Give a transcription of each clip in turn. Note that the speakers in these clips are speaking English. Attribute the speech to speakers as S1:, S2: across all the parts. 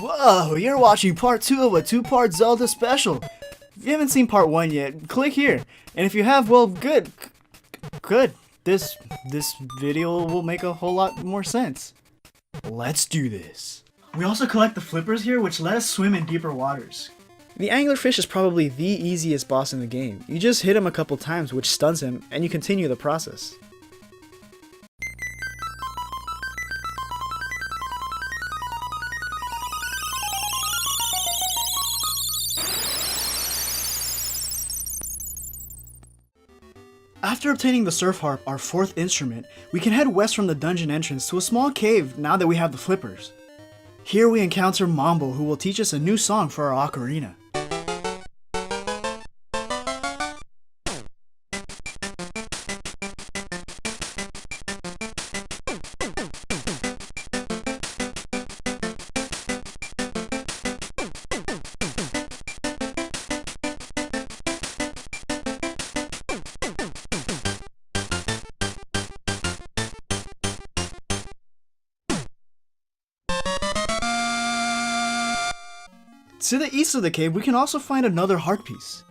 S1: Whoa, you're watching part 2 of a 2-part Zelda special. If you haven't seen part 1 yet, click here. And if you have, well, good. This video will make a whole lot more sense. Let's do this. We also collect the flippers here, which let us swim in deeper waters. The anglerfish is probably the easiest boss in the game. You just hit him a couple times, which stuns him, and you continue the process. After obtaining the surf harp, our 4th instrument, we can head west from the dungeon entrance to a small cave now that we have the flippers. Here we encounter Mambo, who will teach us a new song for our ocarina. To the east of the cave, we can also find another heart piece.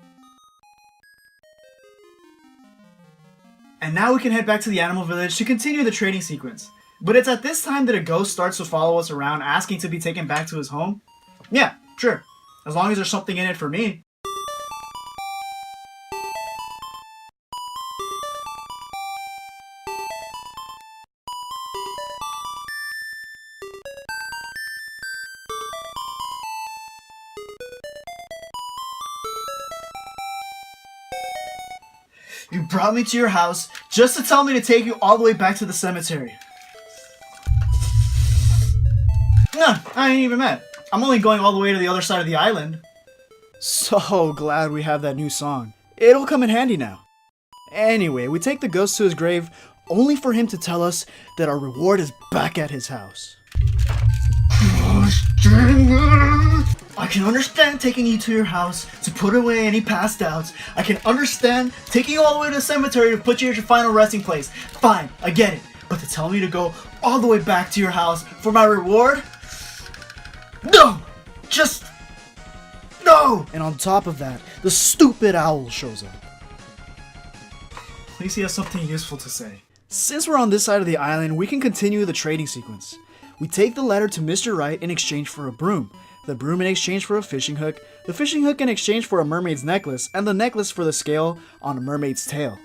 S1: And now we can head back to the animal village to continue the trading sequence. But it's at this time that a ghost starts to follow us around, asking to be taken back to his home. Yeah, sure. As long as there's something in it for me. You brought me to your house just to tell me to take you all the way back to the cemetery. Nah, I ain't even mad. I'm only going all the way to the other side of the island. So glad we have that new song. It'll come in handy now. Anyway, we take the ghost to his grave, only for him to tell us that our reward is back at his house. I can understand taking you to your house to put away any past doubts. I can understand taking you all the way to the cemetery to put you at your final resting place. Fine, I get it. But to tell me to go all the way back to your house for my reward? No! Just... no! And on top of that, the stupid owl shows up. At least he has something useful to say. Since we're on this side of the island, we can continue the trading sequence. We take the letter to Mr. Right in exchange for a broom, the broom in exchange for a fishing hook, the fishing hook in exchange for a mermaid's necklace, and the necklace for the scale on a mermaid's tail.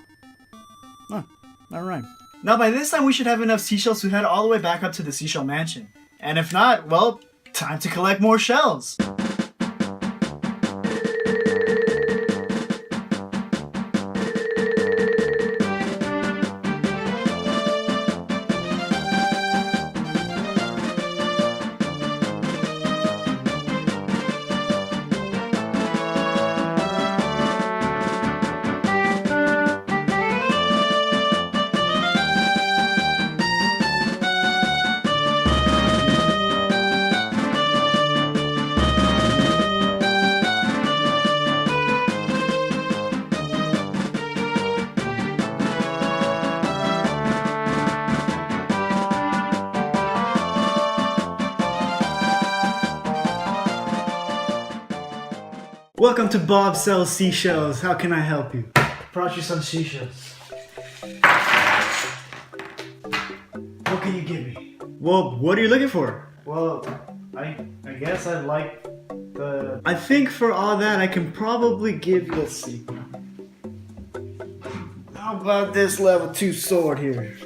S1: Oh, alright. Now by this time we should have enough seashells to head all the way back up to the seashell mansion. And if not, well, time to collect more shells. Welcome to Bob Sells Seashells. How can I help you? Brought you some seashells. What can you give me? Well, what are you looking for? Well, I guess I'd like the... I think for all that I can probably give you, let's see. How about this level 2 sword here?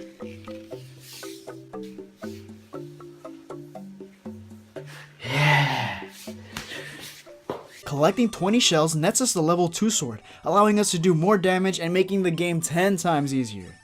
S1: Collecting 20 shells nets us the level 2 sword, allowing us to do more damage and making the game 10 times easier.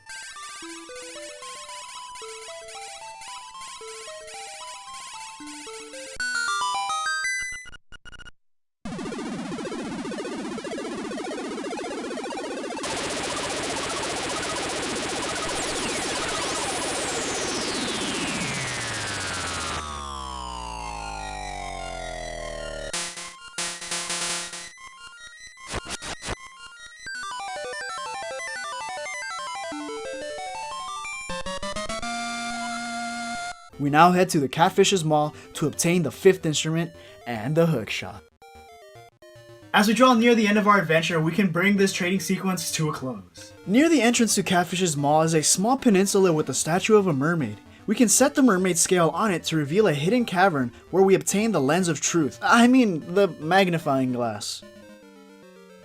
S1: We now head to the Catfish's Maw to obtain the 5th instrument and the hookshot. As we draw near the end of our adventure, we can bring this trading sequence to a close. Near the entrance to Catfish's Maw is a small peninsula with a statue of a mermaid. We can set the mermaid scale on it to reveal a hidden cavern where we obtain the lens of truth. I mean, the magnifying glass.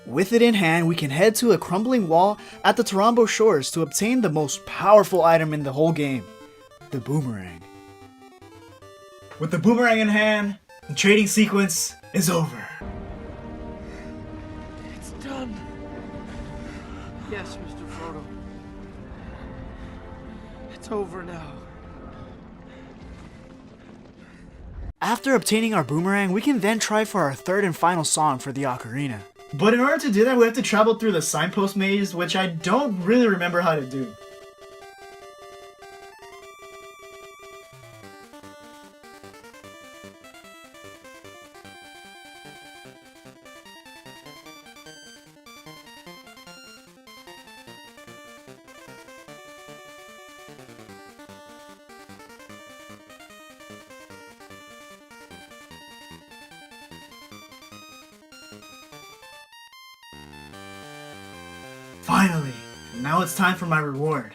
S1: With it in hand, we can head to a crumbling wall at the Tarambo shores to obtain the most powerful item in the whole game, the boomerang. With the boomerang in hand, the trading sequence is over.
S2: It's done. Yes, Mr. Frodo. It's over now.
S1: After obtaining our boomerang, we can then try for our 3rd and final song for the ocarina. But in order to do that, we have to travel through the signpost maze, which I don't really remember how to do. Finally! Now it's time for my reward.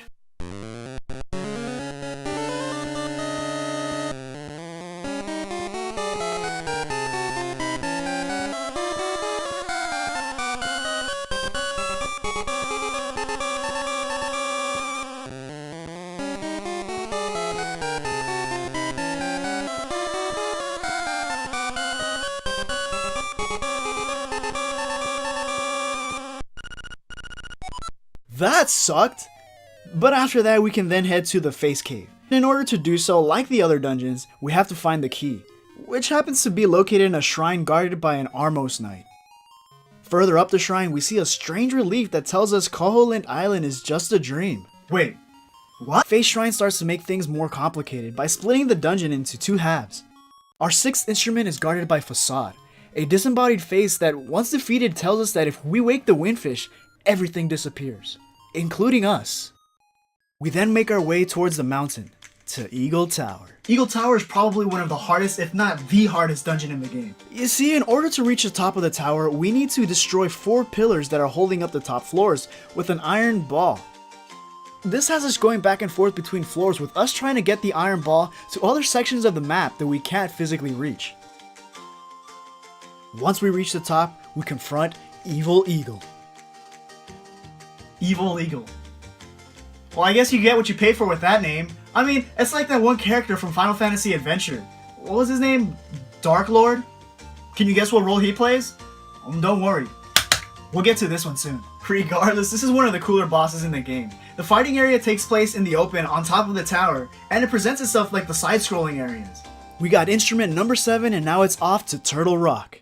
S1: That sucked! But after that, we can then head to the Face Cave. In order to do so, like the other dungeons, we have to find the key, which happens to be located in a shrine guarded by an Armos Knight. Further up the shrine, we see a strange relief that tells us Koholint Island is just a dream. Wait, what? Face Shrine starts to make things more complicated by splitting the dungeon into 2 halves. Our 6th instrument is guarded by Facade, a disembodied face that once defeated tells us that if we wake the Windfish, everything disappears, including us. We then make our way towards the mountain, to Eagle Tower. Eagle Tower is probably one of the hardest, if not the hardest dungeon in the game. You see, in order to reach the top of the tower, we need to destroy 4 pillars that are holding up the top floors with an iron ball. This has us going back and forth between floors with us trying to get the iron ball to other sections of the map that we can't physically reach. Once we reach the top, we confront Evil Eagle. Evil Eagle. Well, I guess you get what you pay for with that name. I mean, it's like that one character from Final Fantasy Adventure. What was his name? Dark Lord? Can you guess what role he plays? Don't worry. We'll get to this one soon. Regardless, this is one of the cooler bosses in the game. The fighting area takes place in the open on top of the tower, and it presents itself like the side-scrolling areas. We got instrument number 7, and now it's off to Turtle Rock.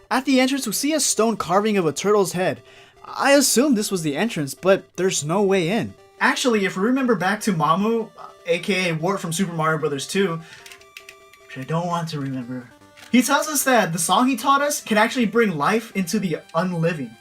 S1: At the entrance, we see a stone carving of a turtle's head. I assumed this was the entrance, but there's no way in. Actually, if we remember back to Mamu, aka Wart from Super Mario Bros. 2, which I don't want to remember, he tells us that the song he taught us can actually bring life into the unliving.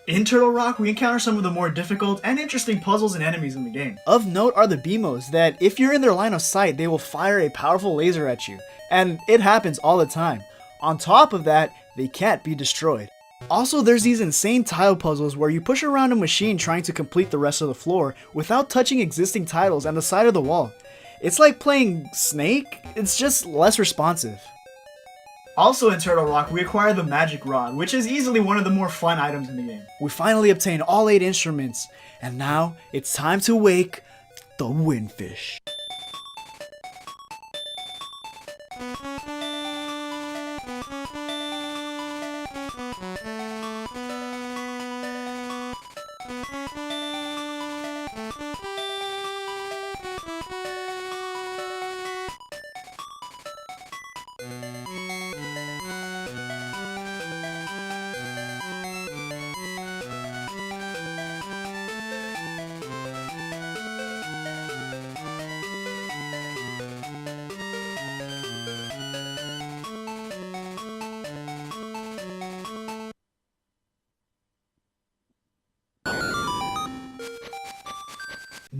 S1: In Turtle Rock, we encounter some of the more difficult and interesting puzzles and enemies in the game. Of note are the Beamos that, if you're in their line of sight, they will fire a powerful laser at you, and it happens all the time. On top of that, they can't be destroyed. Also, there's these insane tile puzzles where you push around a machine trying to complete the rest of the floor without touching existing tiles and the side of the wall. It's like playing Snake, it's just less responsive. Also in Turtle Rock, we acquire the Magic Rod, which is easily one of the more fun items in the game. We finally obtain all 8 instruments, and now it's time to wake the Windfish.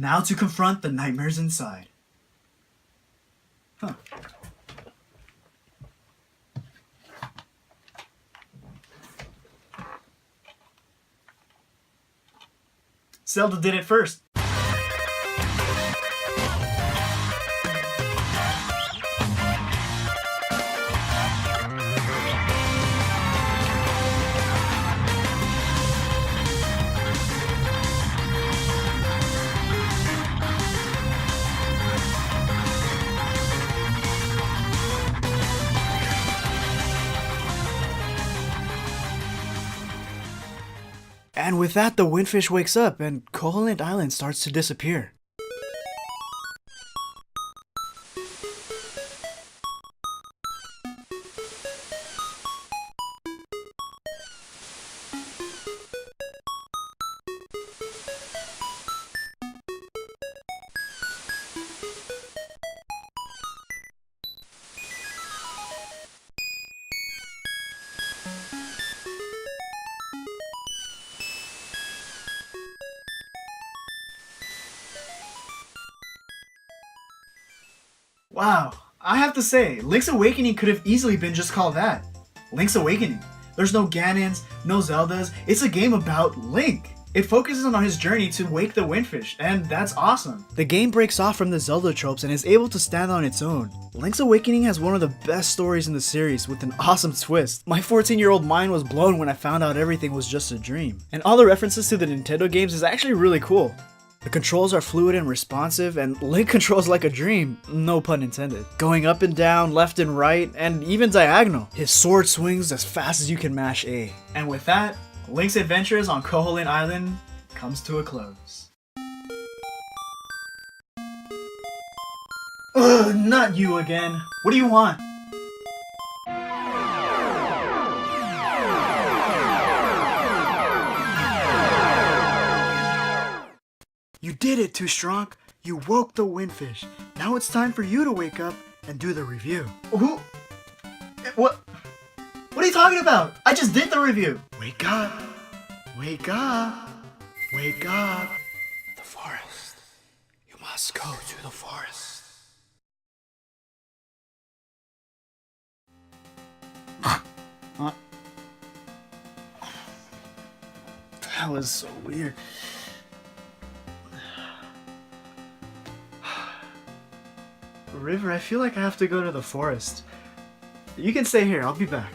S1: Now to confront the nightmares inside. Huh. Zelda did it first. And with that, the windfish wakes up and Koholint Island starts to disappear. Wow, I have to say, Link's Awakening could have easily been just called that. Link's Awakening. There's no Ganons, no Zeldas, it's a game about Link. It focuses on his journey to wake the windfish, and that's awesome. The game breaks off from the Zelda tropes and is able to stand on its own. Link's Awakening has one of the best stories in the series with an awesome twist. My 14-year-old mind was blown when I found out everything was just a dream. And all the references to the Nintendo games is actually really cool. The controls are fluid and responsive, and Link controls like a dream, no pun intended. Going up and down, left and right, and even diagonal. His sword swings as fast as you can mash A. And with that, Link's adventures on Koholint Island comes to a close. Ugh, not you again. What do you want? You did it, 2Stronkk. You woke the windfish. Now it's time for you to wake up and do the review. Who? What? What are you talking about? I just did the review. Wake up. Wake up. Wake up. The forest. You must go to the forest. Huh? That was so weird. River, I feel like I have to go to the forest. You can stay here, I'll be back.